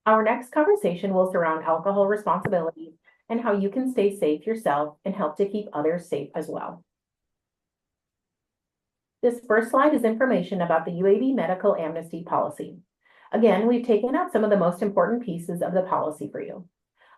Our next conversation will surround alcohol responsibilities and how you can stay safe yourself and help to keep others safe as well. This first slide is information about the UAB medical amnesty policy. Again, we've taken out some of the most important pieces of the policy for you.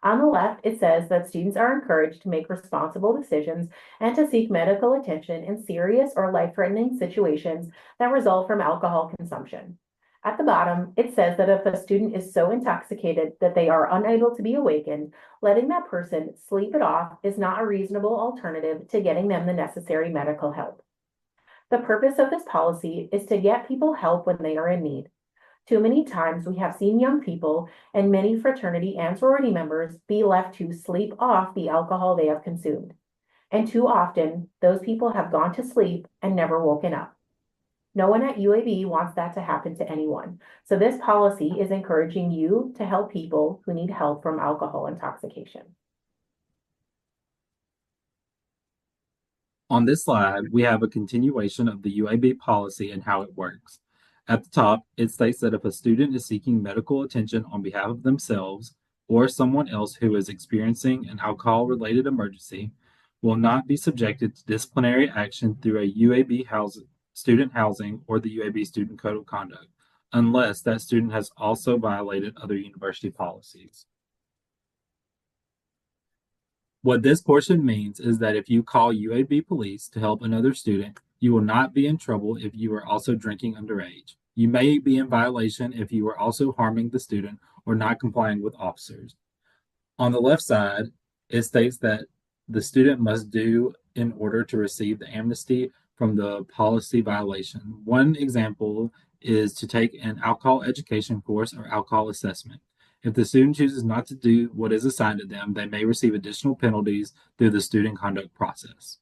On the left, it says that students are encouraged to make responsible decisions and to seek medical attention in serious or life-threatening situations that result from alcohol consumption. At the bottom, it says that if a student is so intoxicated that they are unable to be awakened, letting that person sleep it off is not a reasonable alternative to getting them the necessary medical help. The purpose of this policy is to get people help when they are in need. Too many times we have seen young people and many fraternity and sorority members be left to sleep off the alcohol they have consumed. And too often, those people have gone to sleep and never woken up. No one at UAB wants that to happen to anyone. So this policy is encouraging you to help people who need help from alcohol intoxication. On this slide, we have a continuation of the UAB policy and how it works. At the top, it states that if a student is seeking medical attention on behalf of themselves or someone else who is experiencing an alcohol-related emergency, will not be subjected to disciplinary action through a UAB student housing or the UAB Student Code of Conduct, unless that student has also violated other university policies. What this portion means is that if you call UAB police to help another student, you will not be in trouble if you are also drinking underage. You may be in violation if you are also harming the student or not complying with officers. On the left side, it states that the student must do in order to receive the amnesty from the policy violation. One example is to take an alcohol education course or alcohol assessment. If the student chooses not to do what is assigned to them, they may receive additional penalties through the student conduct process.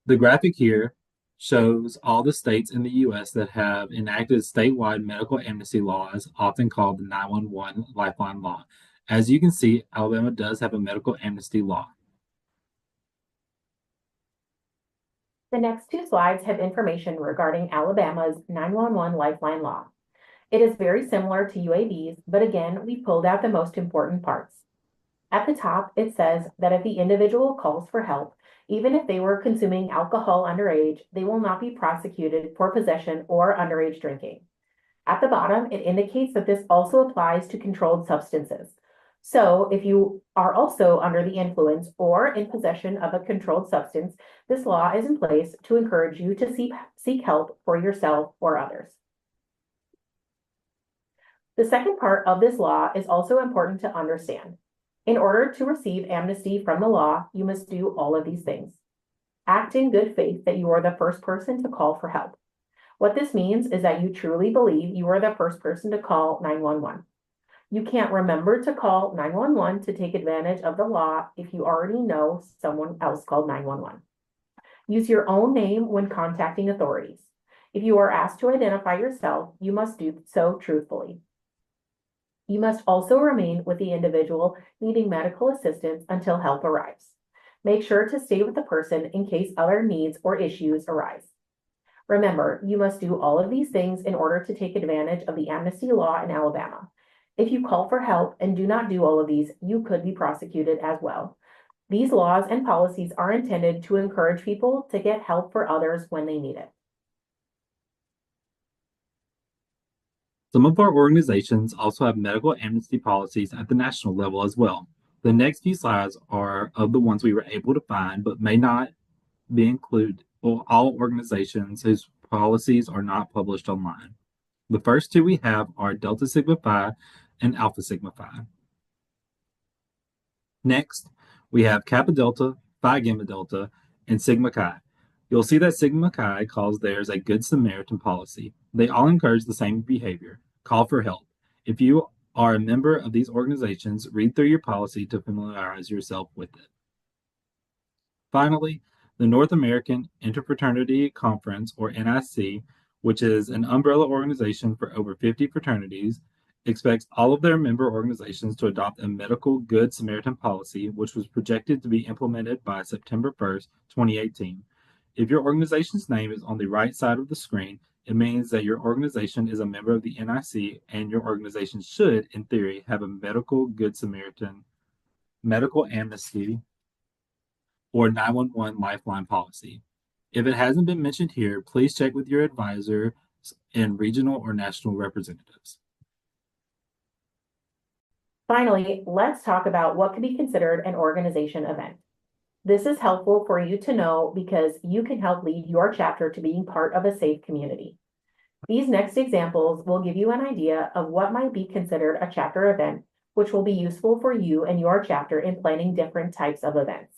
The graphic here shows all the states in the U.S. that have enacted statewide medical amnesty laws, often called the 911 Lifeline Law. As you can see, Alabama does have a medical amnesty law. The next two slides have information regarding Alabama's 911 Lifeline Law. It is very similar to UAB's, but again, we pulled out the most important parts. At the top, it says that if the individual calls for help, even if they were consuming alcohol underage, they will not be prosecuted for possession or underage drinking. At the bottom, it indicates that this also applies to controlled substances. So if you are also under the influence or in possession of a controlled substance, this law is in place to encourage you to seek help for yourself or others. The second part of this law is also important to understand. In order to receive amnesty from the law, you must do all of these things. Act in good faith that you are the first person to call for help. What this means is that you truly believe you are the first person to call 911. You can't remember to call 911 to take advantage of the law if you already know someone else called 911. Use your own name when contacting authorities. If you are asked to identify yourself, you must do so truthfully. You must also remain with the individual needing medical assistance until help arrives. Make sure to stay with the person in case other needs or issues arise. Remember, you must do all of these things in order to take advantage of the amnesty law in Alabama. If you call for help and do not do all of these, you could be prosecuted as well. These laws and policies are intended to encourage people to get help for others when they need it. Some of our organizations also have medical amnesty policies at the national level as well. The next few slides are of the ones we were able to find, but may not be included for all organizations whose policies are not published online. The first two we have are Delta Sigma Phi and Alpha Sigma Phi. Next, we have Kappa Delta, Phi Gamma Delta, and Sigma Chi. You'll see that Sigma Chi calls theirs a Good Samaritan policy. They all encourage the same behavior, call for help. If you are a member of these organizations, read through your policy to familiarize yourself with it. Finally, the North American Interfraternity Conference, or NIC, which is an umbrella organization for over 50 fraternities, expects all of their member organizations to adopt a medical Good Samaritan policy, which was projected to be implemented by September 1st, 2018. If your organization's name is on the right side of the screen, It means that your organization is a member of the NIC and your organization should, in theory, have a medical Good Samaritan, medical amnesty, or 911 lifeline policy. If it hasn't been mentioned here, please check with your advisor and regional or national representatives. Finally, let's talk about what can be considered an organization event. This is helpful for you to know because you can help lead your chapter to being part of a safe community. These next examples will give you an idea of what might be considered a chapter event, which will be useful for you and your chapter in planning different types of events.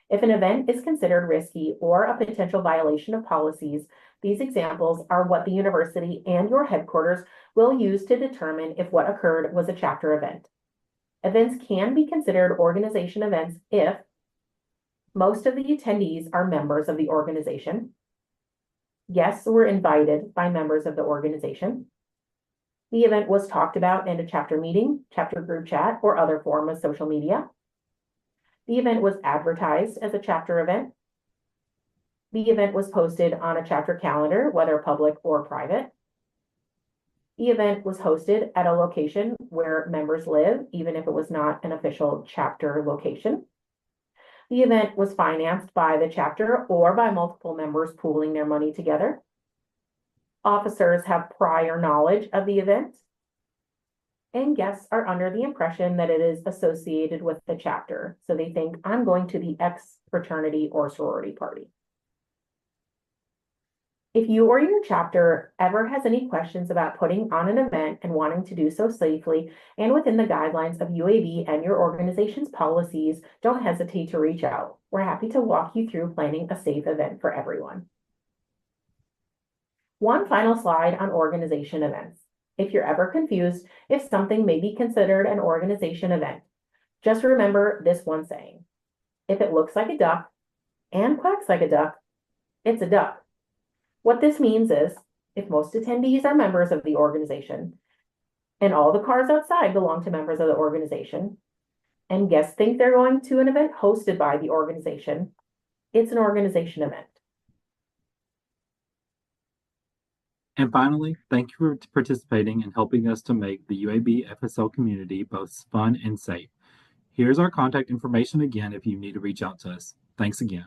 If an event is considered risky or a potential violation of policies, these examples are what the university and your headquarters will use to determine if what occurred was a chapter event. Events can be considered organization events if most of the attendees are members of the organization, guests were invited by members of the organization, the event was talked about in a chapter meeting, chapter group chat, or other form of social media, the event was advertised as a chapter event, the event was posted on a chapter calendar, whether public or private, the event was hosted at a location where members live, even if it was not an official chapter location. The event was financed by the chapter or by multiple members pooling their money together. Officers have prior knowledge of the event. And guests are under the impression that it is associated with the chapter. So they think, I'm going to the X fraternity or sorority party. If you or your chapter ever has any questions about putting on an event and wanting to do so safely and within the guidelines of UAB and your organization's policies, don't hesitate to reach out. We're happy to walk you through planning a safe event for everyone. One final slide on organization events. If you're ever confused if something may be considered an organization event, just remember this one saying. If it looks like a duck and quacks like a duck, it's a duck. What this means is, if most attendees are members of the organization, and all the cars outside belong to members of the organization, and guests think they're going to an event hosted by the organization, it's an organization event. And finally, thank you for participating and helping us to make the UAB FSL community both fun and safe. Here's our contact information again if you need to reach out to us. Thanks again.